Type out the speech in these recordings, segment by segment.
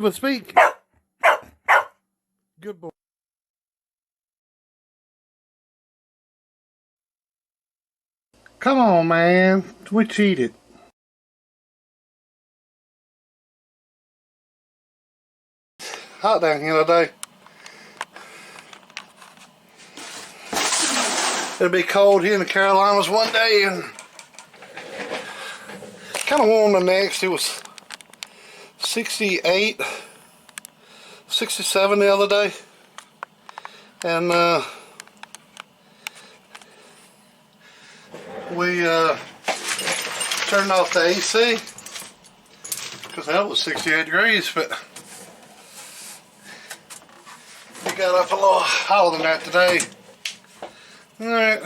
But speak. Good boy. Come on, man. We cheated. Hot down here today. It'll be cold here in the Carolinas one day and kind of warm the next. It was 68, 67 the other day. And we turned off the AC because that was 68 degrees, but we got up a little hotter than that today. Alright.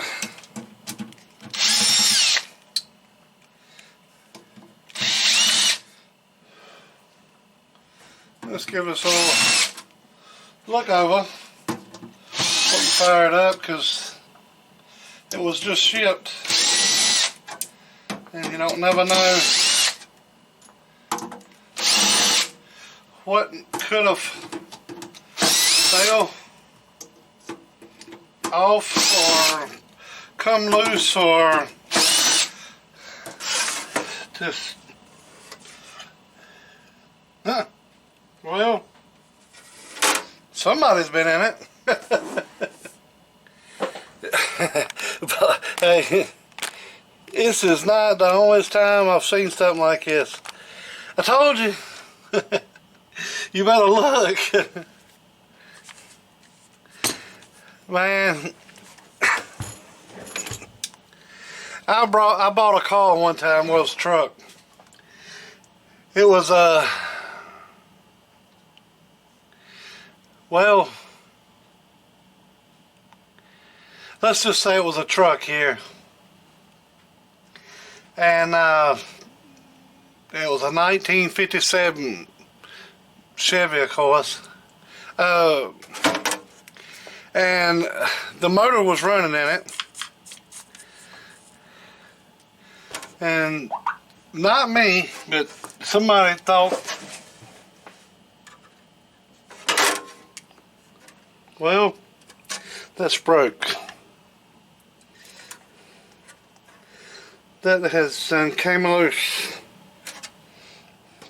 Let's give us a look over what we fired up, because it was just shipped and you don't never know what could have fell off or come loose or just well, somebody's been in it. But hey, this is not the only time I've seen something like this. I told you. You better look. Man, I bought a car one time. Well, it was a truck. It was well, let's just say it was a truck here, and it was a 1957 Chevy, of course. And the motor was running in it, and not me, but somebody thought, well, that's broke. That has came loose.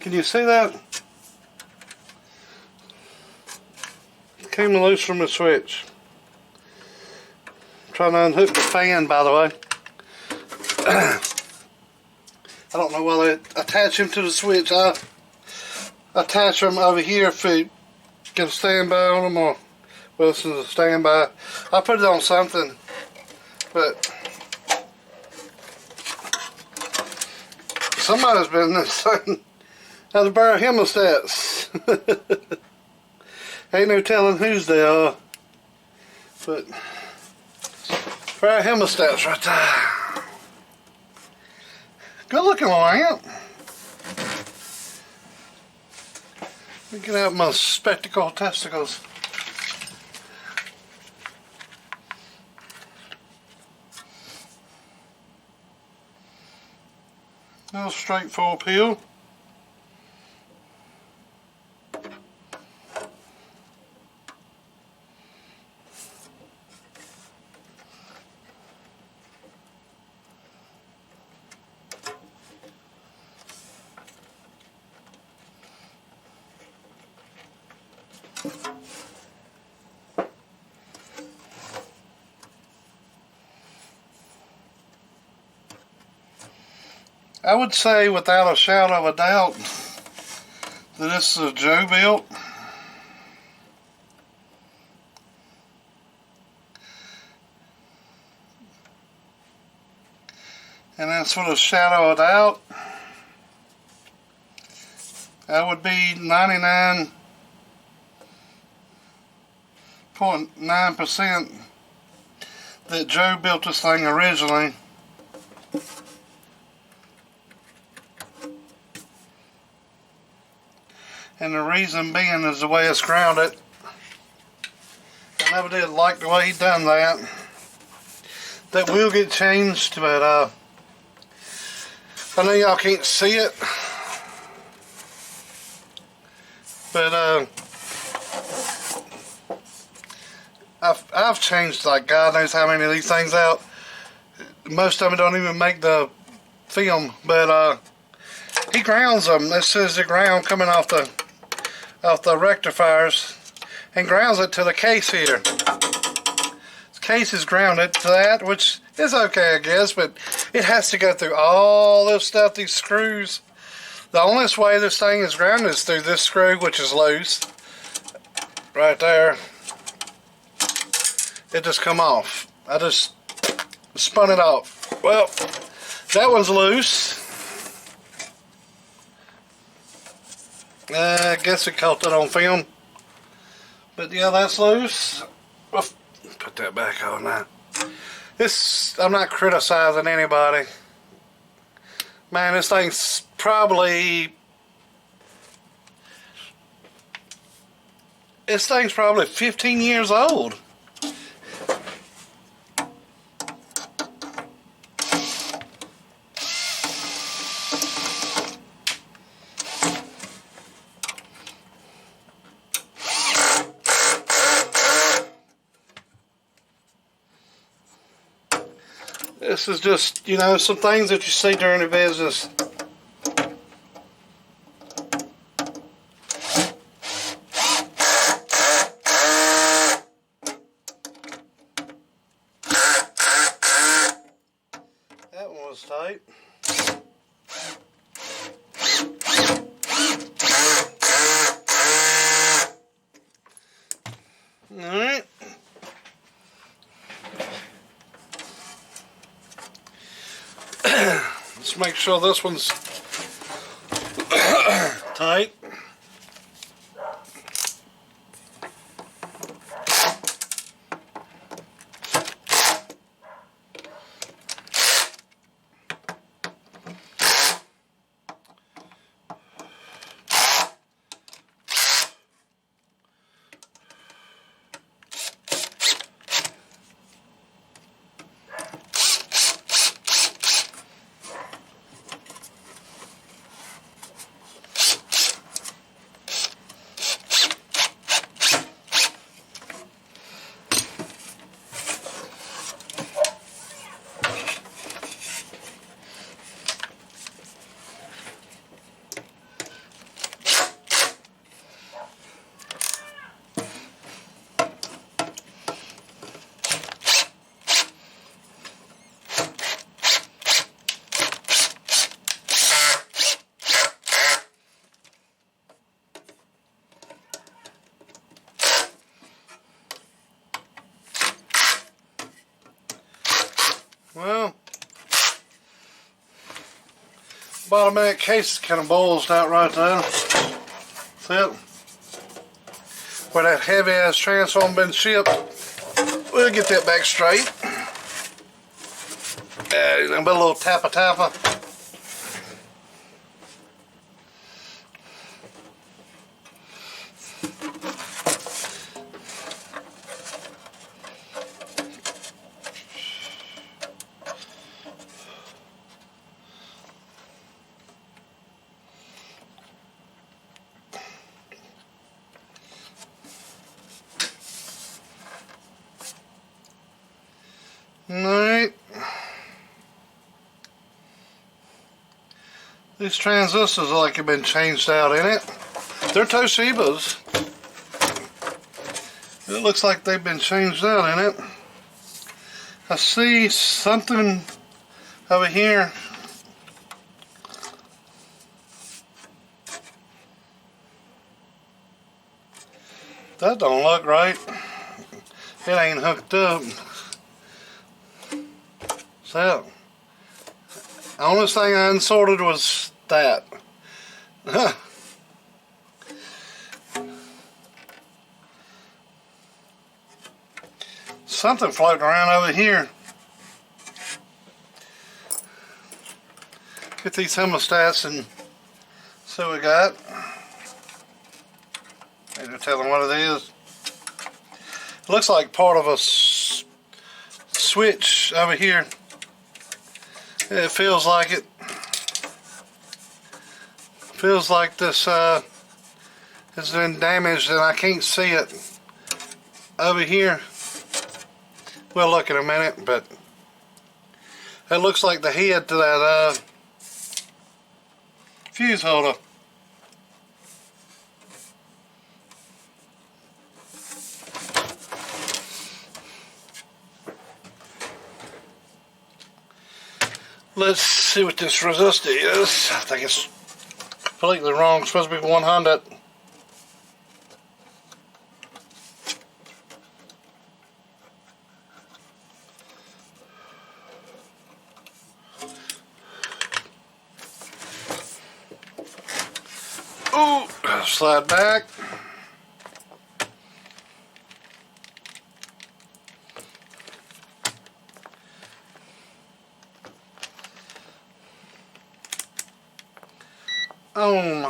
Can you see that? Came loose from the switch. Trying to unhook the fan, by the way. I don't know why they attach him to the switch. I attach them over here if you get a standby on them, or well, this is a standby. I put it on something, but somebody's been saying how to borrow hemostats. Ain't no telling whose they are, but pair of hemostats right there. Good looking lamp. Let me get out my spectacle testicles. No straightforward peel. I would say without a shadow of a doubt that this is a Joe built. And that's with a shadow of doubt. That would be 99.9% that Joe built this thing originally. And the reason being is the way it's grounded. I never did like the way he done that. That will get changed, but I know y'all can't see it. But I've changed like God knows how many of these things out. Most of them don't even make the film, but he grounds them. This is the ground coming off the rectifiers, and grounds it to the case here. This case is grounded to that, which is okay, I guess, but it has to go through all this stuff, these screws. The only way this thing is grounded is through this screw, which is loose. Right there. It just come off. I just spun it off. Well, that one's loose. I guess it caught that on film. But yeah, that's loose. I'll put that back on now. I'm not criticizing anybody. Man, this thing's probably 15 years old. This is just, you know, some things that you see during the business. That one was tight. Alright. Let's make sure this one's tight. Well, bottom of that case kind of bulged out right there. See it? Where that heavy ass transformer been shipped. We'll get that back straight. Yeah, a little tappa. Alright. These transistors are like have been changed out in it. They're Toshibas. It looks like they've been changed out in it. I see something over here. That don't look right. It ain't hooked up. So, the only thing I unsorted was that. Something floating around over here. Get these hemostats and see what we got. Maybe tell them what it is. It looks like part of a switch over here. It feels like it. Feels like this has been damaged and I can't see it over here. We'll look in a minute, but it looks like the head to that fuse holder. Let's see what this resistor is. I think it's completely wrong. It's supposed to be 100. Ooh, slide back. Ohm.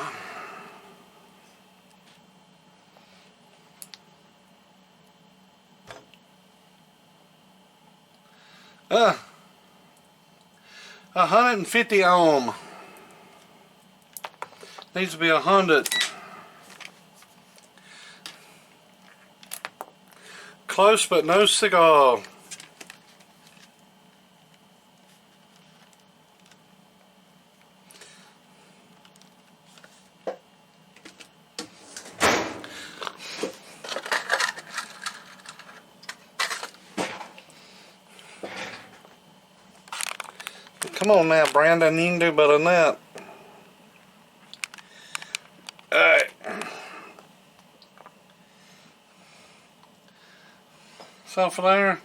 150 ohm. Needs to be 100. Close but no cigar. Come on now, Brandon, you can do better than that. Alright. So for there.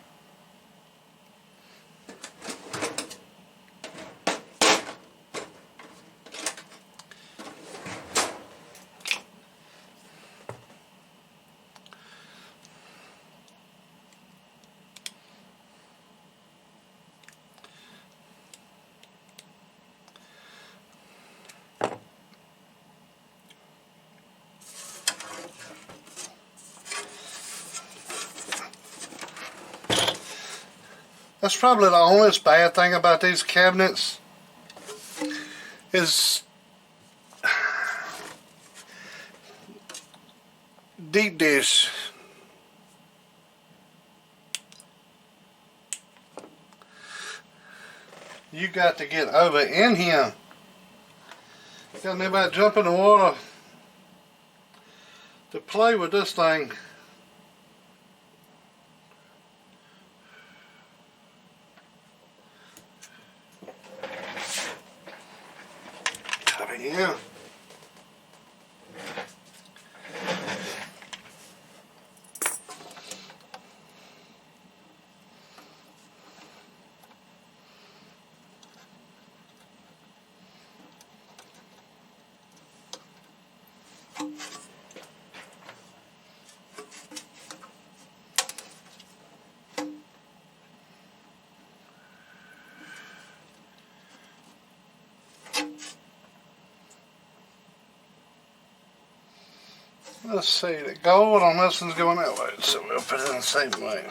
That's probably the only bad thing about these cabinets is deep dish. You got to get over in here. Got anybody jump in the water to play with this thing. Yeah. Let's see, the gold on this one's going that way, so we'll put it in the same way.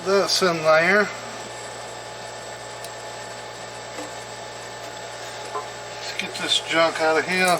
That's in there. Let's get this junk out of here.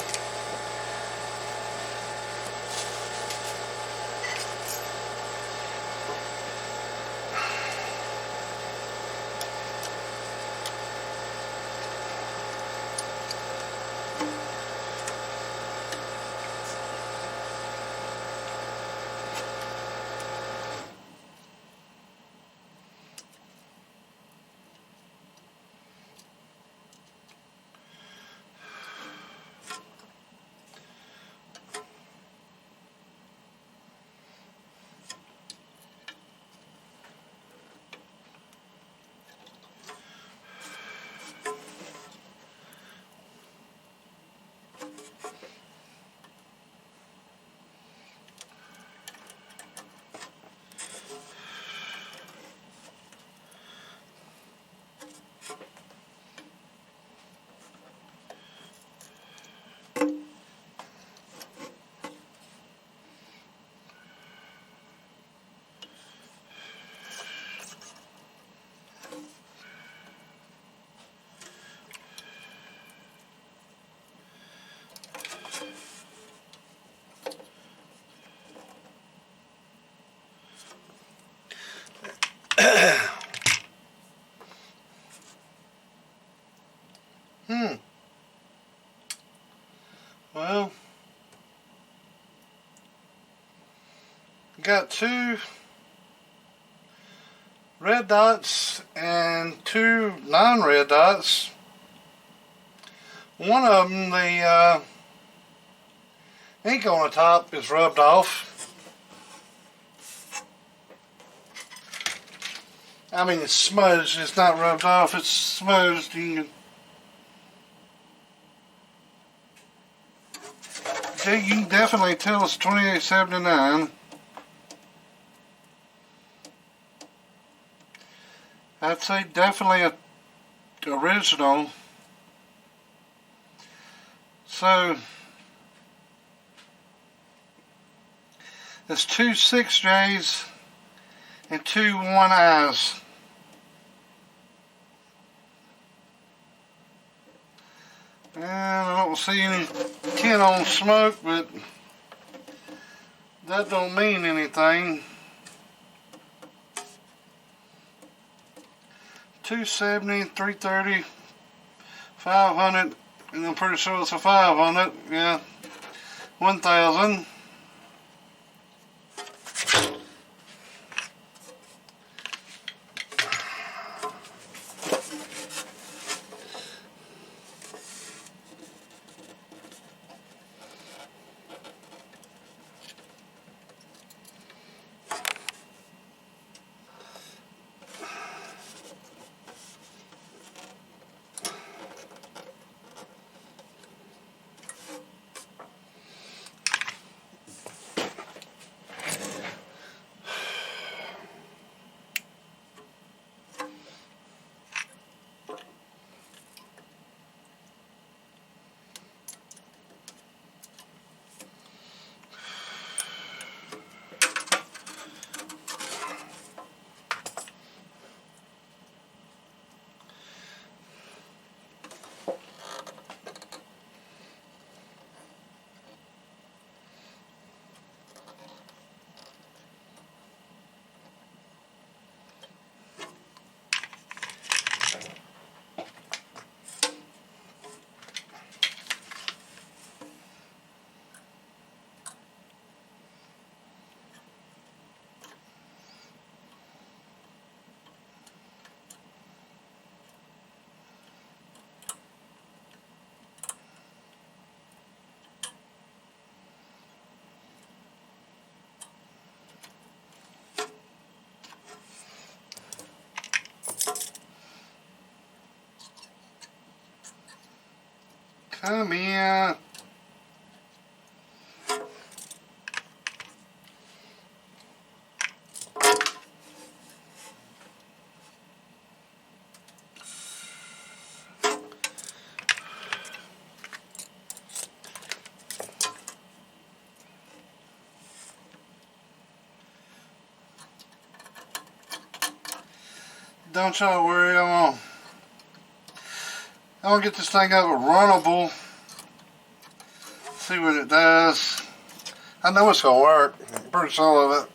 Well, got 2 red dots and 2 non-red dots. One of them, the ink on the top is rubbed off. I mean, it's smudged. It's not rubbed off. It's smudged. You can definitely tell it's 2879. I'd say definitely a original. So there's 2 6Js and 2 1Is. And I don't see any tin on smoke, but that don't mean anything. 270, 330, 500, and I'm pretty sure it's a 500. Yeah, 1000. Come here. don't y'all worry. I'm gonna get this thing up runnable. See what it does. I know it's gonna work. I'm pretty sure of it.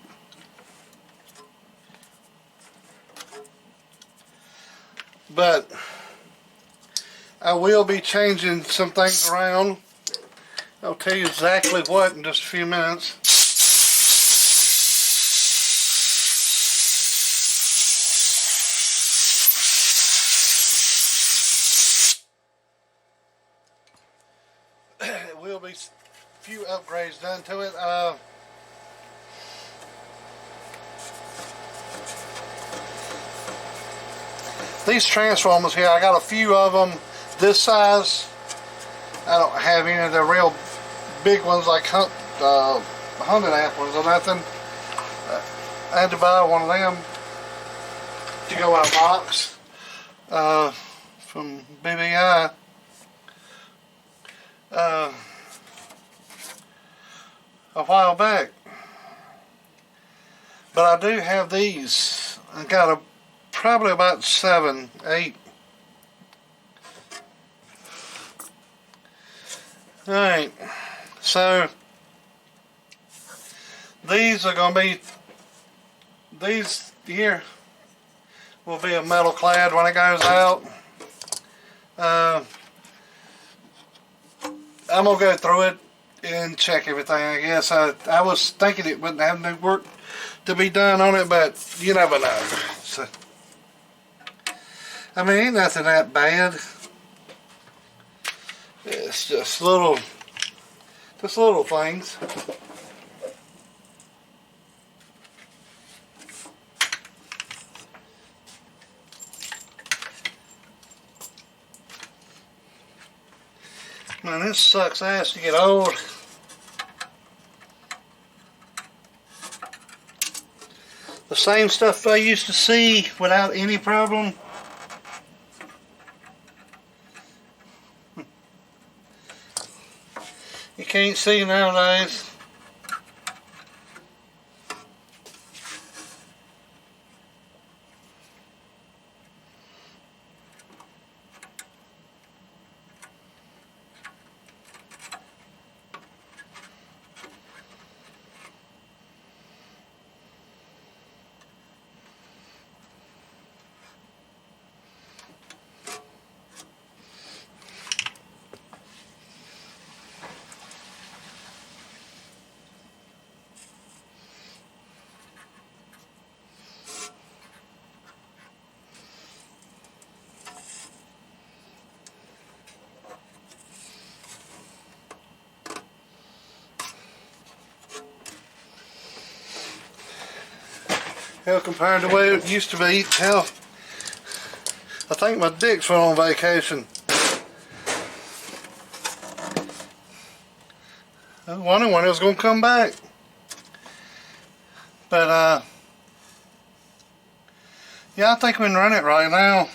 But I will be changing some things around. I'll tell you exactly what in just a few minutes. It will be a few upgrades done to it. These transformers here, I got a few of them this size. I don't have any of the real big ones like 100 amp ones or nothing. I had to buy one of them to go out box from BBI. A while back, but I do have these. I got probably about 7, 8. Alright, so these are going to be, these here will be a metal clad when it goes out. I'm going to go through it and check everything, I guess. I was thinking it wouldn't have no work to be done on it, but you never know. So, I mean, ain't nothing that bad. It's just little things. Man, this sucks ass to get old. The same stuff I used to see without any problem. You can't see nowadays. Hell, compared to the way it used to be, hell, I think my dick's went on vacation. I was wondering when it was going to come back. But, yeah, I think we can run it right now.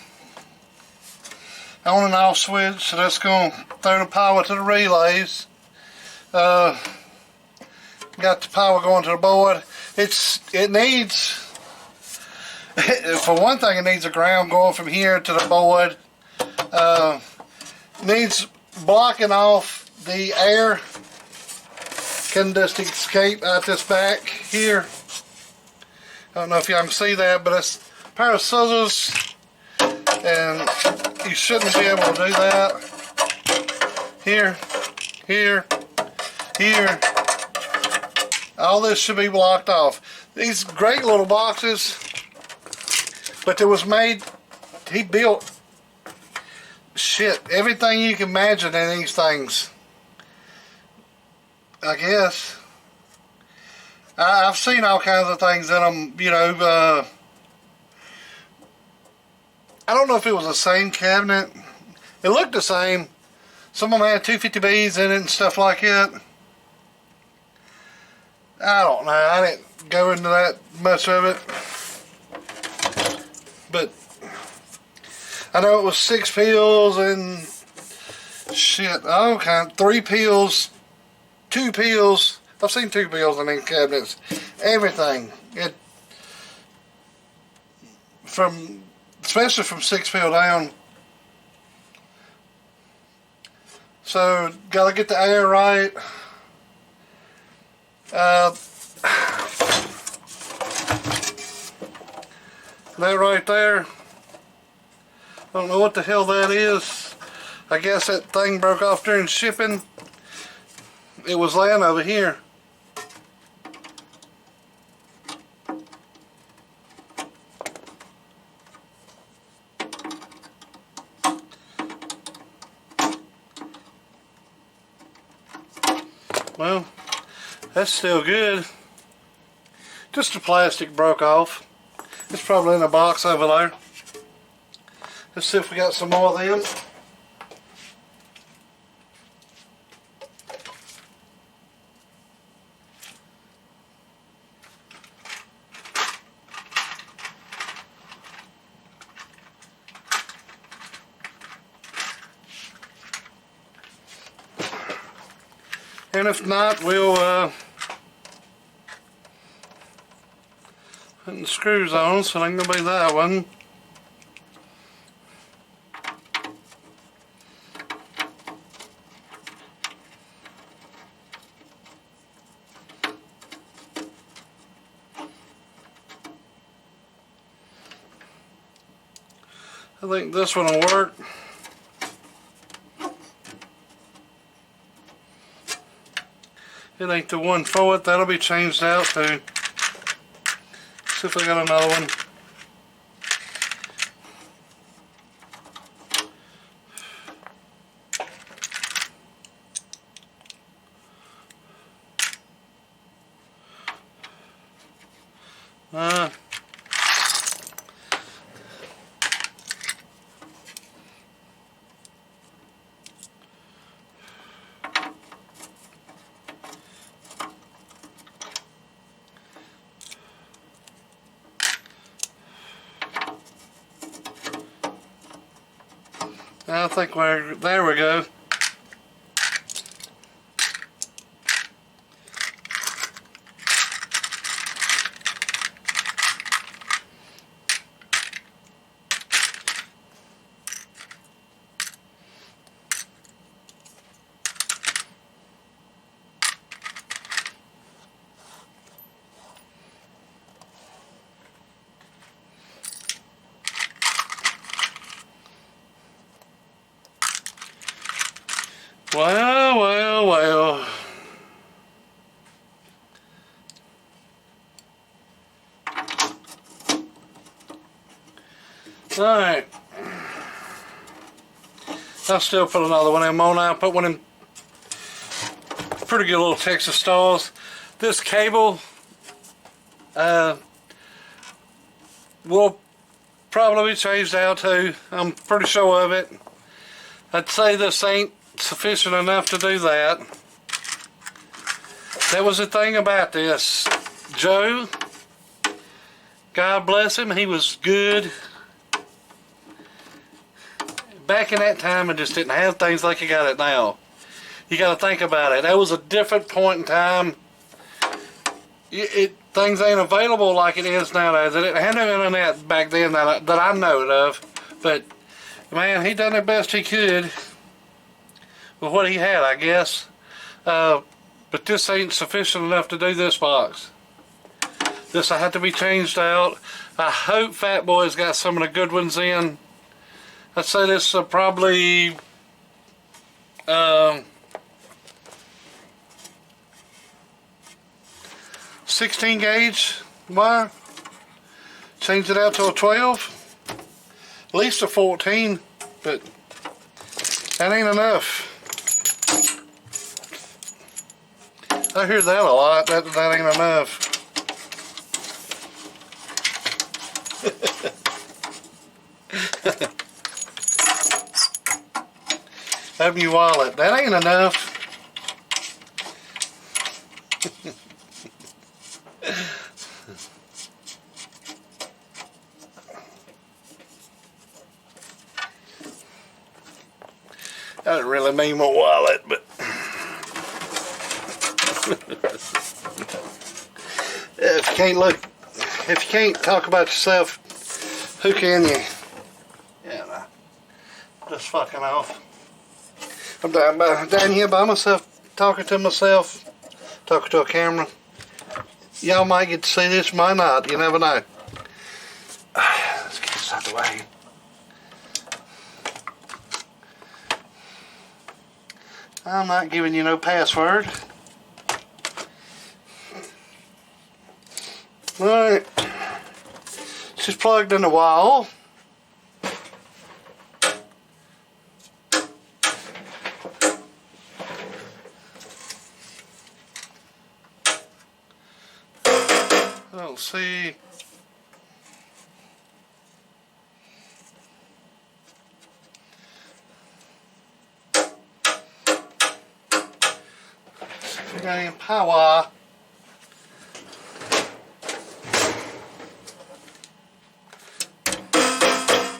On and off switch, so that's going to throw the power to the relays. Got the power going to the board. It needs, for one thing, it needs a ground going from here to the board. Needs blocking off the air. Can just escape out this back here. I don't know if y'all can see that, but it's a pair of scissors, and you shouldn't be able to do that. Here, here, here. All this should be blocked off. These great little boxes, but it was made, he built shit, everything you can imagine in these things. I guess. I've seen all kinds of things in them, you know. I don't know if it was the same cabinet. It looked the same. Some of them had 250Bs in it and stuff like that. I don't know. I didn't go into that much of it. But I know it was 6 pills and shit. All kind. 3 pills. 2 pills. I've seen 2 pills in these cabinets. Everything. It from especially from 6 fill down. So gotta get the air right. That right there, I don't know what the hell that is. I guess that thing broke off during shipping. It was laying over here. Well, that's still good. Just the plastic broke off. It's probably in a box over there. Let's see if we got some more of them. And if not, we'll put the screws on, so it ain't gonna be that one. I think this one will work. It ain't the one for it. That'll be changed out too. See if I got another one. I think there we go. Well, well, well. Alright. I'll still put another one in on. I'll put one in pretty good little Texas stalls. This cable will probably be changed out too. I'm pretty sure of it. I'd say this ain't sufficient enough to do that. That was the thing about this. Joe, God bless him, he was good. Back in that time, I just didn't have things like you got it now. You got to think about it. That was a different point in time. Things ain't available like it is nowadays. It had no internet back then that I know of. But man, he done the best he could with what he had, I guess. But this ain't sufficient enough to do this box. This will have to be changed out. I hope Fat Boy's got some of the good ones in. I'd say this is probably 16 gauge wire. Change it out to a 12. At least a 14, but that ain't enough. I hear that a lot. That ain't enough. Open your wallet. That ain't enough. I didn't really mean my wallet, but if you can't talk about yourself, who can you? Yeah, nah. Just fucking off. I'm down here by myself, talking to myself, talking to a camera. Y'all might get to see this, might not. You never know. Let's get this out of the way. I'm not giving you no password. Alright. She's plugged in the wall. Let's see. Getting power.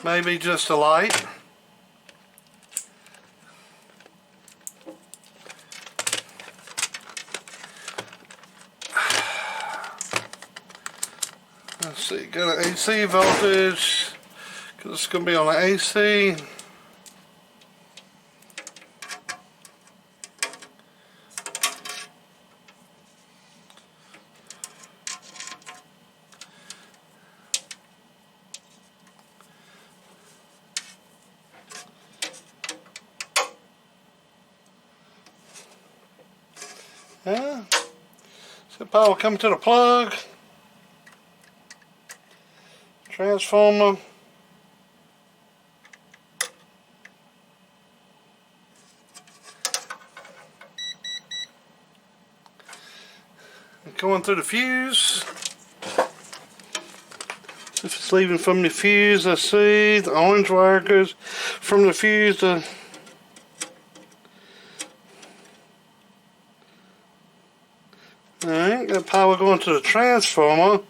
Maybe just a light. Let's see, got an AC voltage, because it's going to be on the AC. Yeah, so power coming to the plug, transformer, going through the fuse. If it's leaving from the fuse, I see the orange wire goes from the fuse to alright, got power going to the transformer.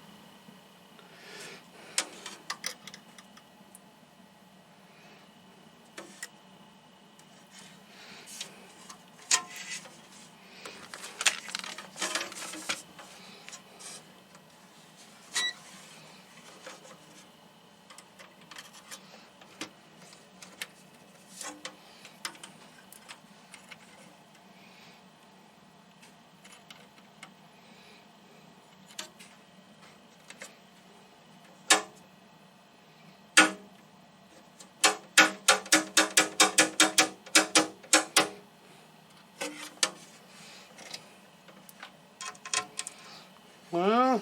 Well,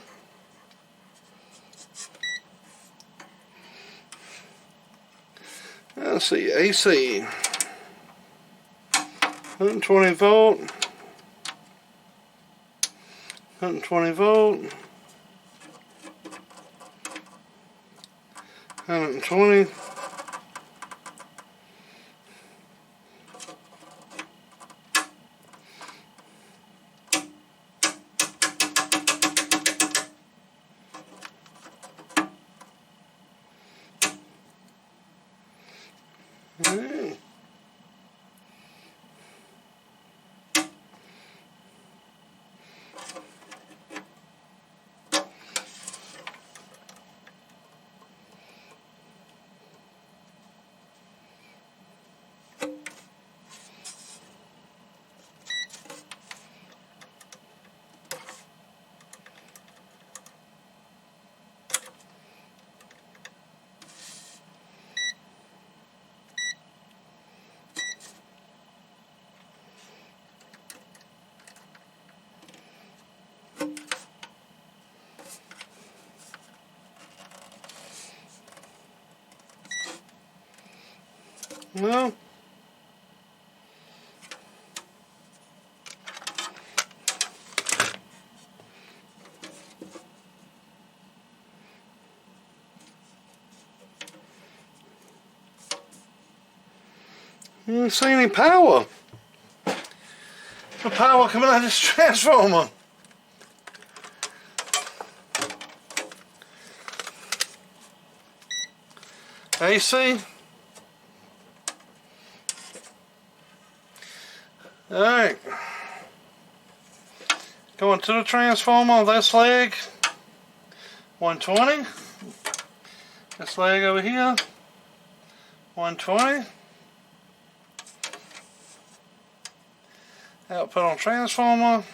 let's see, AC, 120 volt, 120 volt, 120. Alright. Well, I don't see any power. The power coming out of this transformer. AC. Alright. Going to the transformer on this leg. 120. This leg over here. 120. Output on transformer.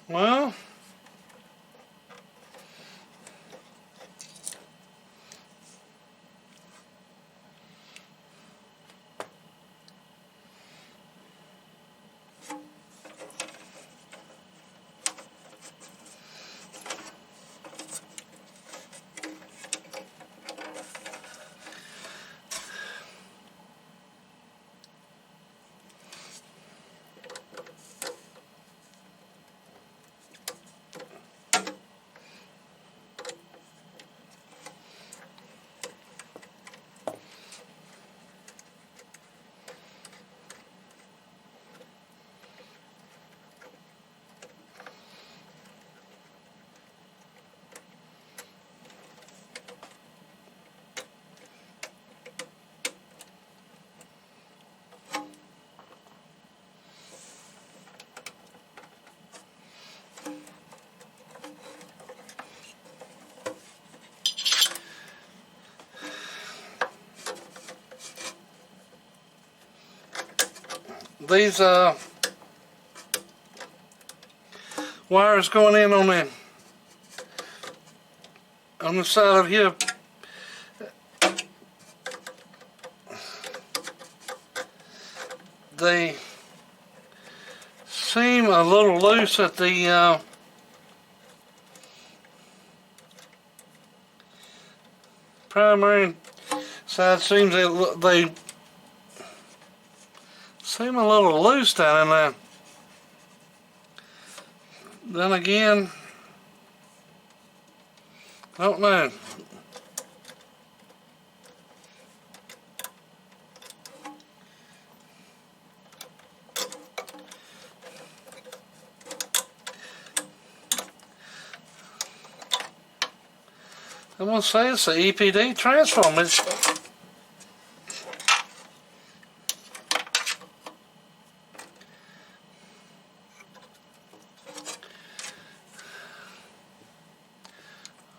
Well, these wires going in on the side of here, they seem a little loose at the primary side. Seems they seem a little loose down in there. Then again, I don't know. I'm going to say it's an EPD transformer.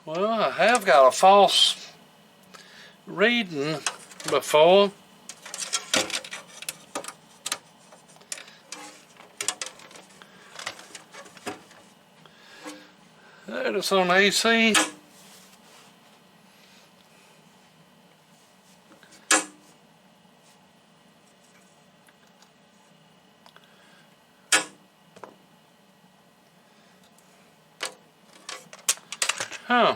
Well, I have got a false reading before. There it is on AC. Huh.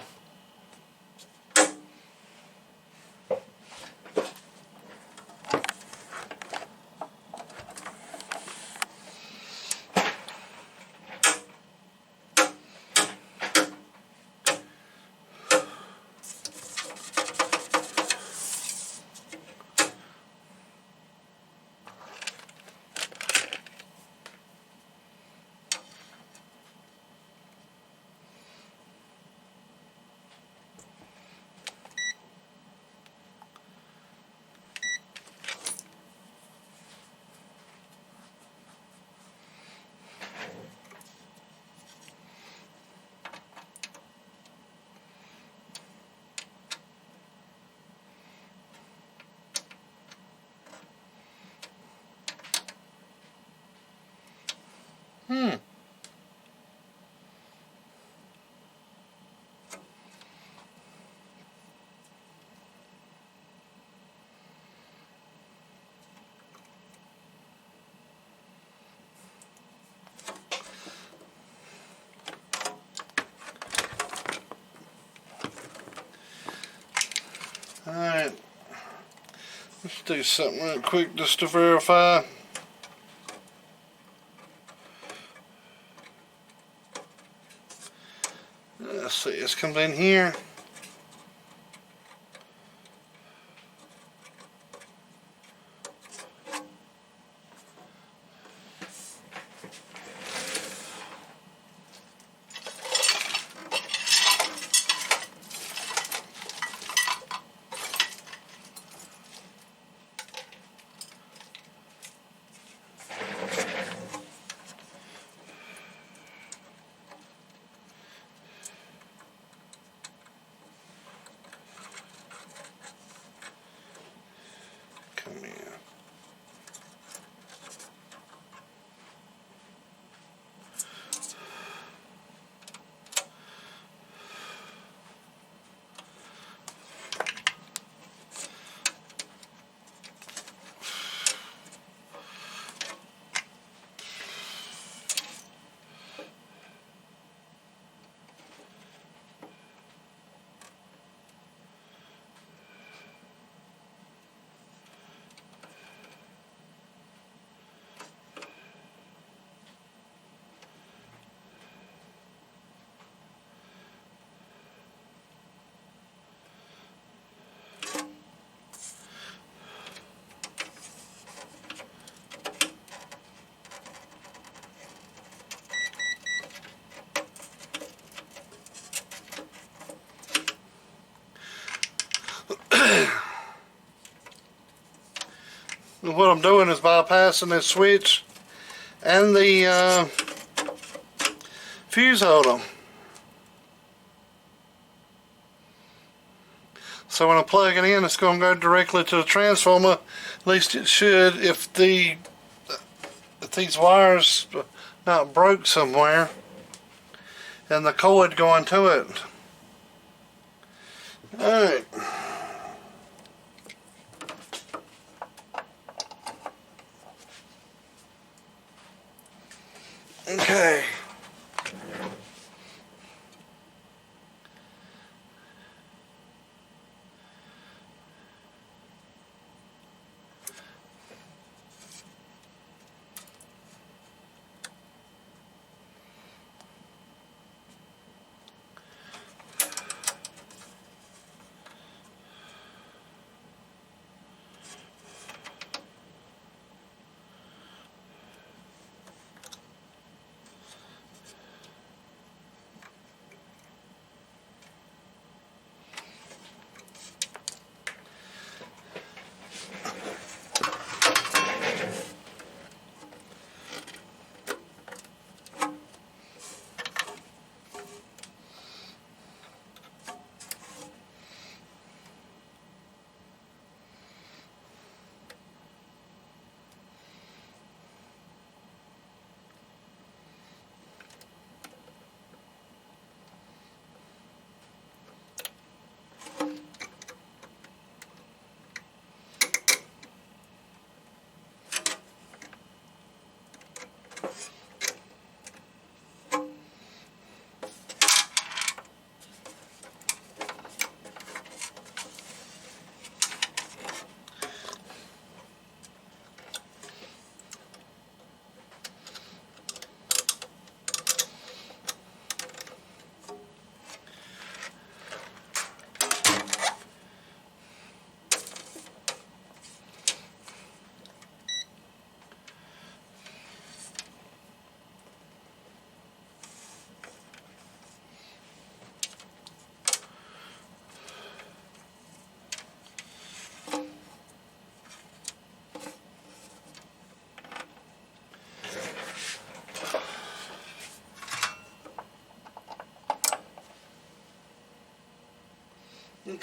Alright, let's do something real quick just to verify. Let's see, this comes in here. And what I'm doing is bypassing this switch and the fuse holder. So when I plug it in, it's going to go directly to the transformer. At least it should, if these wires not broke somewhere and the cord going to it. Alright. Okay.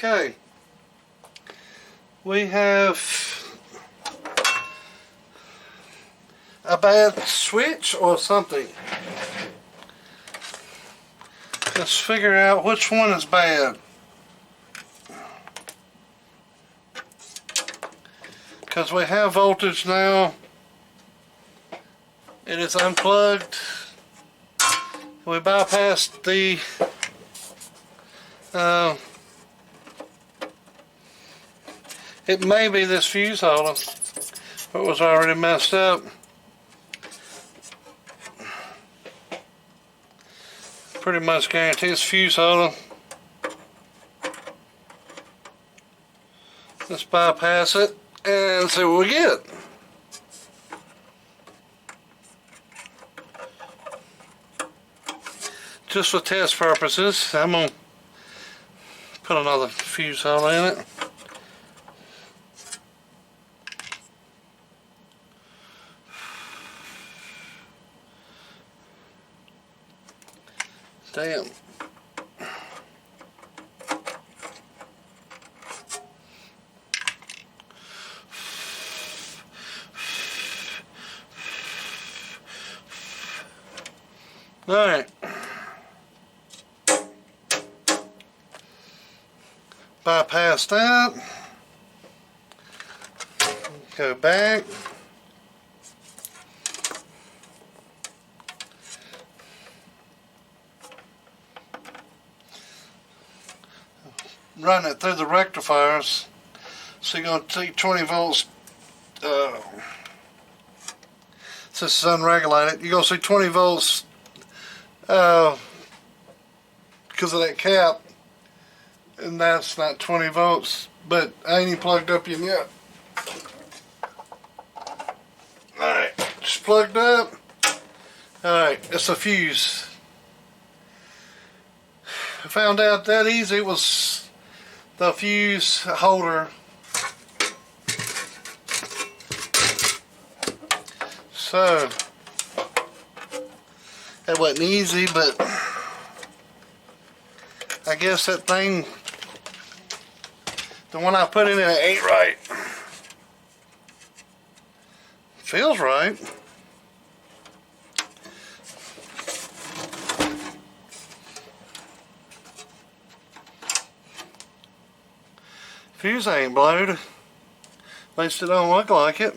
Okay, we have a bad switch or something. Let's figure out which one is bad. Because we have voltage now. It is unplugged. We bypassed the it may be this fuse holder, but was already messed up. Pretty much guarantee it's fuse holder. Let's bypass it and see what we get. Just for test purposes, I'm going to put another fuse holder in it. Damn. Alright. Bypass that. Go back. Run it through the rectifiers. So you're going to see 20 volts. Since it's unregulated, you're going to see 20 volts because of that cap. And that's not 20 volts, but I ain't even plugged up in yet. Alright, just plugged up. Alright, it's a fuse. I found out that easy. It was the fuse holder So, that wasn't easy, but I guess that thing, the one I put in it ain't right. Feels right. Fuse ain't blowed. At least it don't look like it.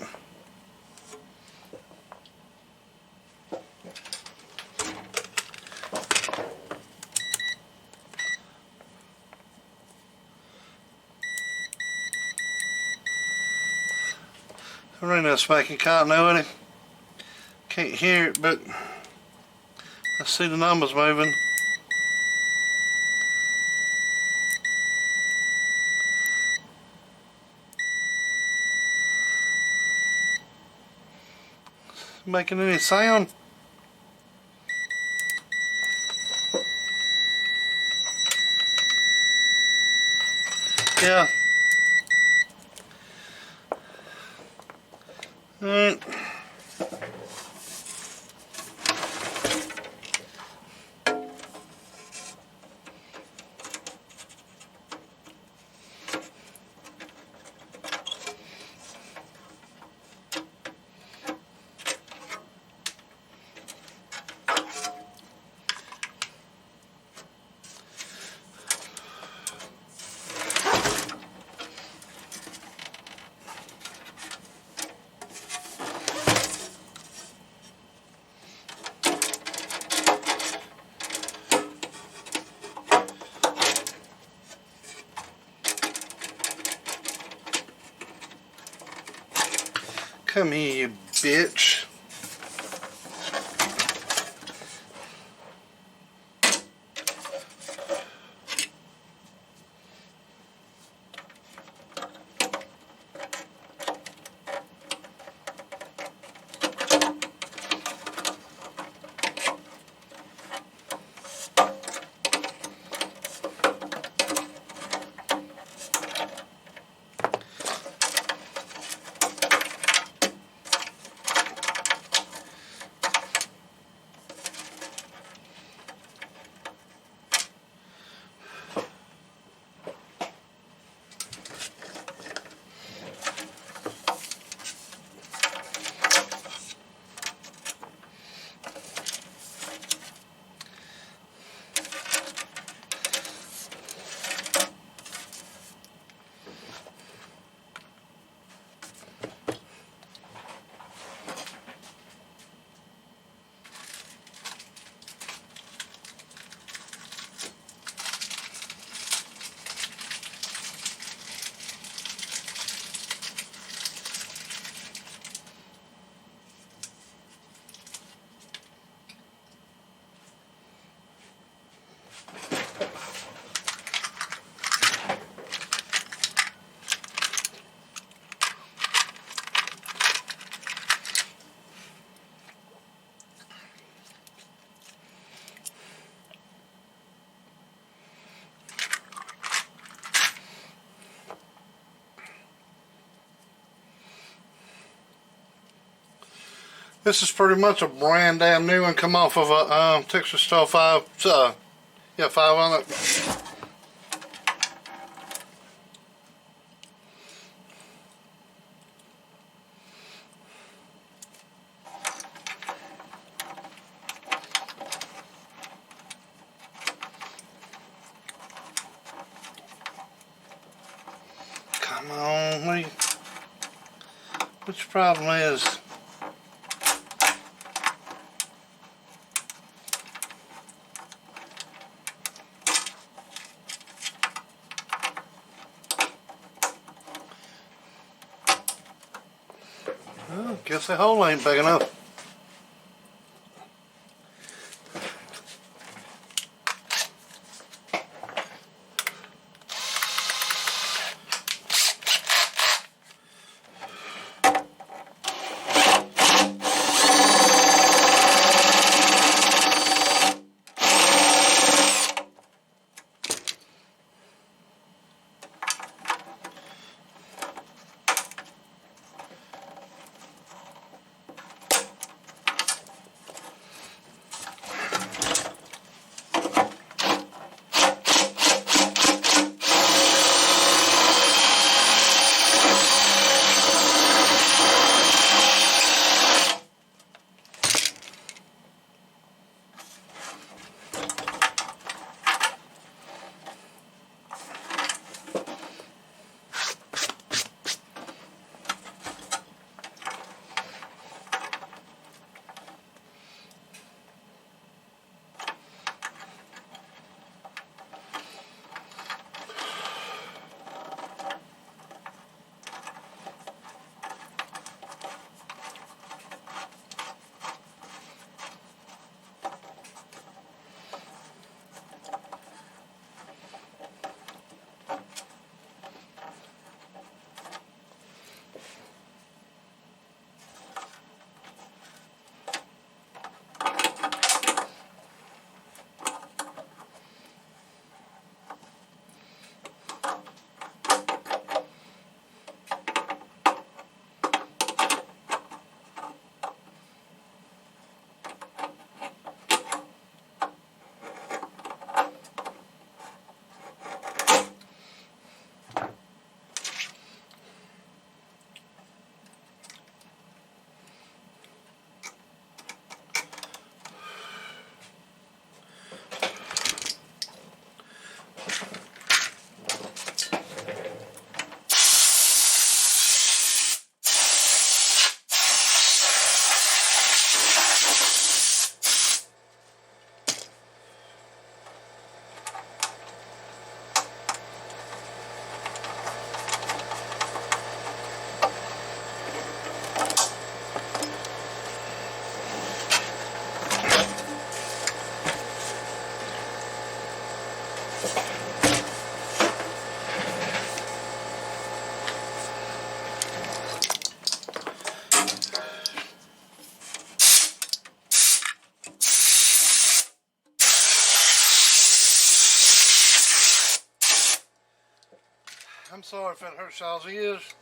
I'm running this making continuity. Can't hear it, but I see the numbers moving. Making any sound? Yeah. Alright. Come here, you bitch. This is pretty much a brand damn new one, come off of a Texas Steel 5, yeah, 5 on it. Come on, what your problem is? Well, guess the hole ain't big enough. I'm sorry if it hurts y'all's ears.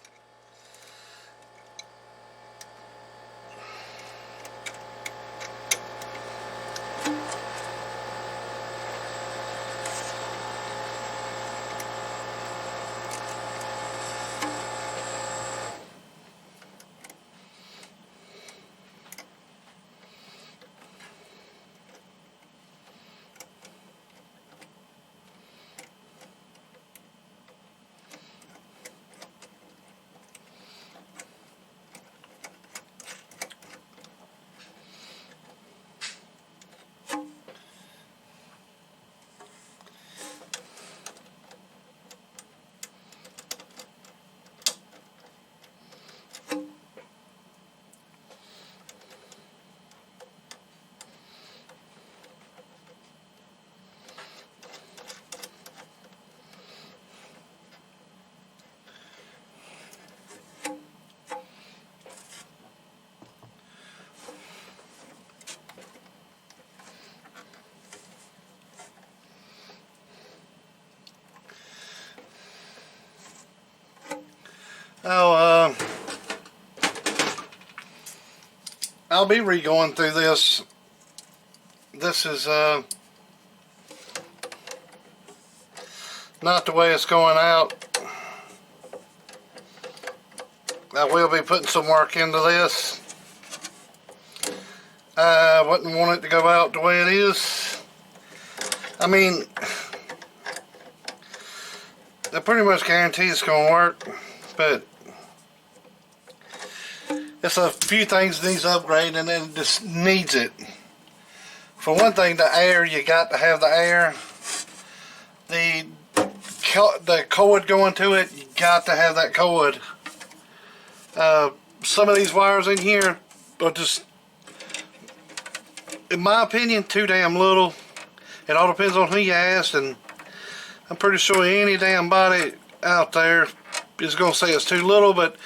Oh, I'll be re-going through this. This is not the way it's going out. I will be putting some work into this. I wouldn't want it to go out the way it is. I mean, I pretty much guarantee it's going to work, but it's a few things needs upgrading, and then it just needs it. For one thing, the air, you got to have the air. The cord going to it, you got to have that cord. Some of these wires in here are just, in my opinion, too damn little. It all depends on who you ask, and I'm pretty sure any damn body out there is going to say it's too little, but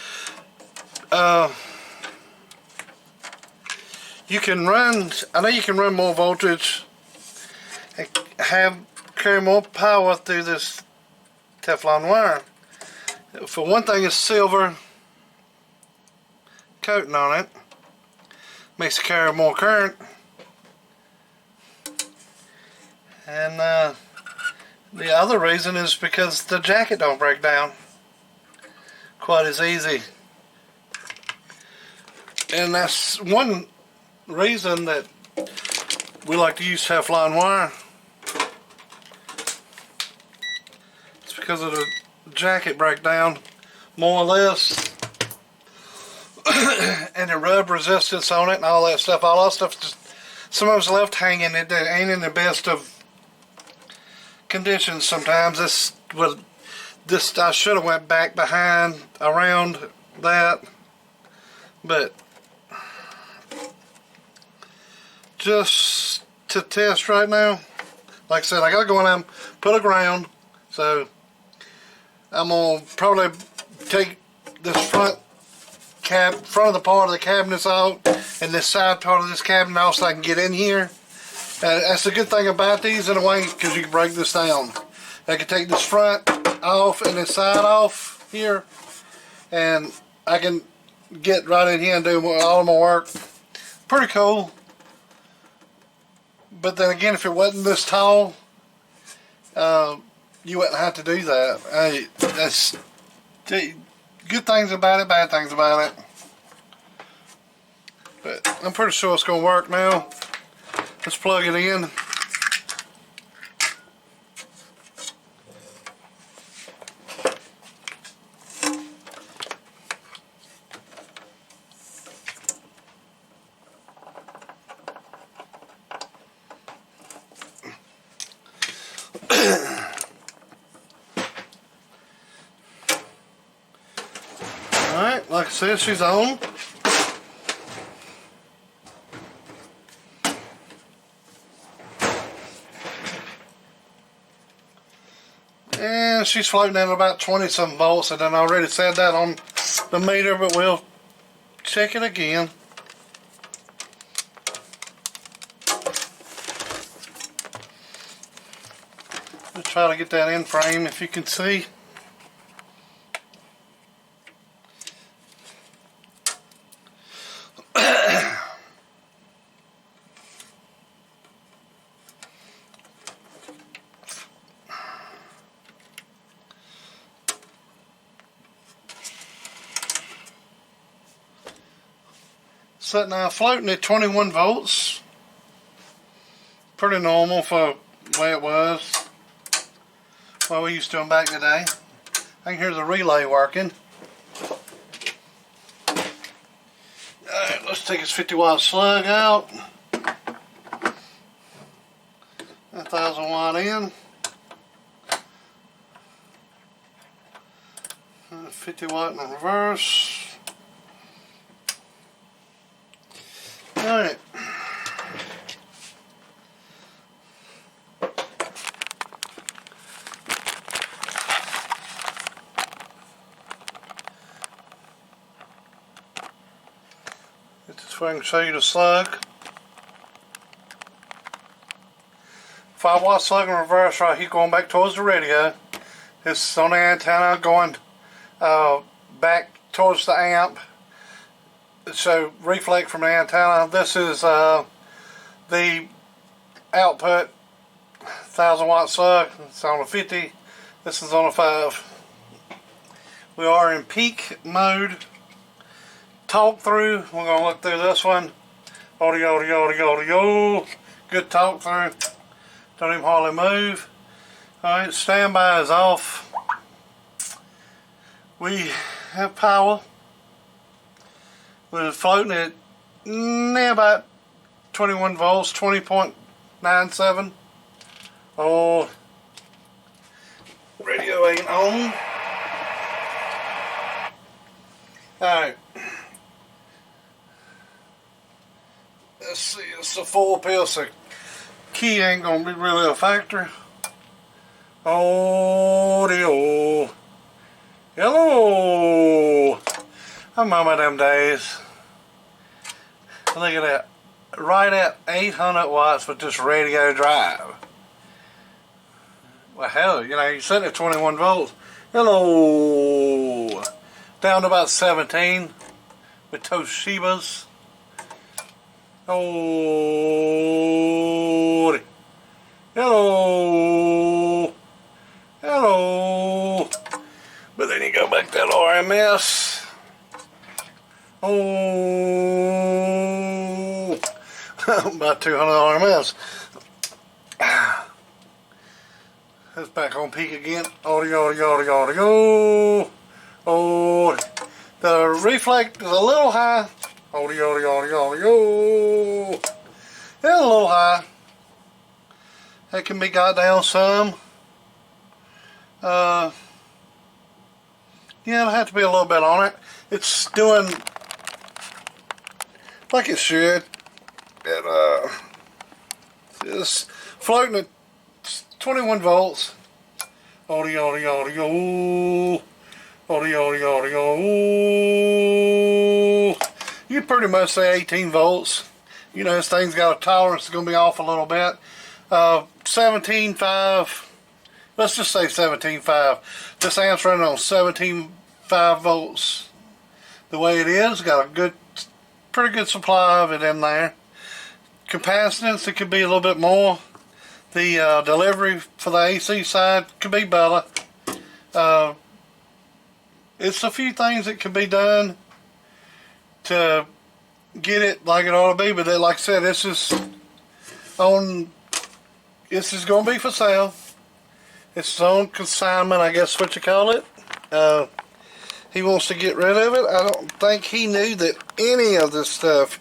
you can run, I know you can run more voltage and carry more power through this Teflon wire. For one thing, it's silver coating on it. Makes it carry more current. And the other reason is because the jacket don't break down quite as easy. And that's one reason that we like to use Teflon wire. It's because of the jacket breakdown, more or less. And the rub resistance on it and all that stuff. All that stuff, just, some of it's left hanging. It ain't in the best of conditions sometimes. This I should have went back behind around that, but just to test right now, like I said, I gotta go in and put a ground, so I'm gonna probably take this front of the part of the cabinets out and this side part of this cabinet off so I can get in here. That's the good thing about these in a way, because you can break this down. I can take this front off and this side off here, and I can get right in here and do all of my work. Pretty cool. But then again, if it wasn't this tall, you wouldn't have to do that. That's good things about it, bad things about it. But I'm pretty sure it's going to work now. Let's plug it in. Alright, like I said, she's on. And she's floating at about 20 some volts, and then I already said that on the meter, but we'll check it again. Let's try to get that in frame if you can see. Sitting now floating at 21 volts. Pretty normal for the way it was. Well, we used to them back in the day. I can hear the relay working. Alright, let's take his 50 watt slug out. 1000 watt in. 50 watt in reverse. Alright. This way I can show you the slug. 5 watt slug in reverse right here going back towards the radio. This is on the antenna going back towards the amp. So reflect from the antenna. This is the output 1000 watt slug. It's on a 50. This is on a 5. We are in peak mode. Talk through. We're going to look through this one. Audio, audio, audio, audio. Good talk through. Don't even hardly move. Alright, standby is off. We have power. We're floating at near about 21 volts, 20.97. Oh, radio ain't on. Alright. Let's see, it's a full pill, so key ain't gonna be really a factor. Audio. Hello. I remember them days. Look at that. Right at 800 watts with this radio drive. Well, hell, you know, you're sitting at 21 volts. Hello. Down to about 17 with Toshibas. Oh, hello, hello. But then you go back to that RMS. Oh, about 200 RMS. It's back on peak again. Audio, audio, audio, audio. Oh, the reflect is a little high. Audio, audio, audio, audio. It's a little high. That can be got down some. Yeah, it'll have to be a little bit on it. It's doing like it should. It's floating at 21 volts. Audio, audio, audio. Audio, audio, audio. You pretty much say 18 volts. You know, this thing's got a tolerance. It's going to be off a little bit. 17.5. Let's just say 17.5. This amp's running on 17.5 volts. The way it is, got a good, pretty good supply of it in there. Capacitance, it could be a little bit more. The delivery for the AC side could be better. It's a few things that can be done to get it like it ought to be, but then, like I said, this is going to be for sale. It's on consignment, I guess what you call it. He wants to get rid of it. I don't think he knew that any of this stuff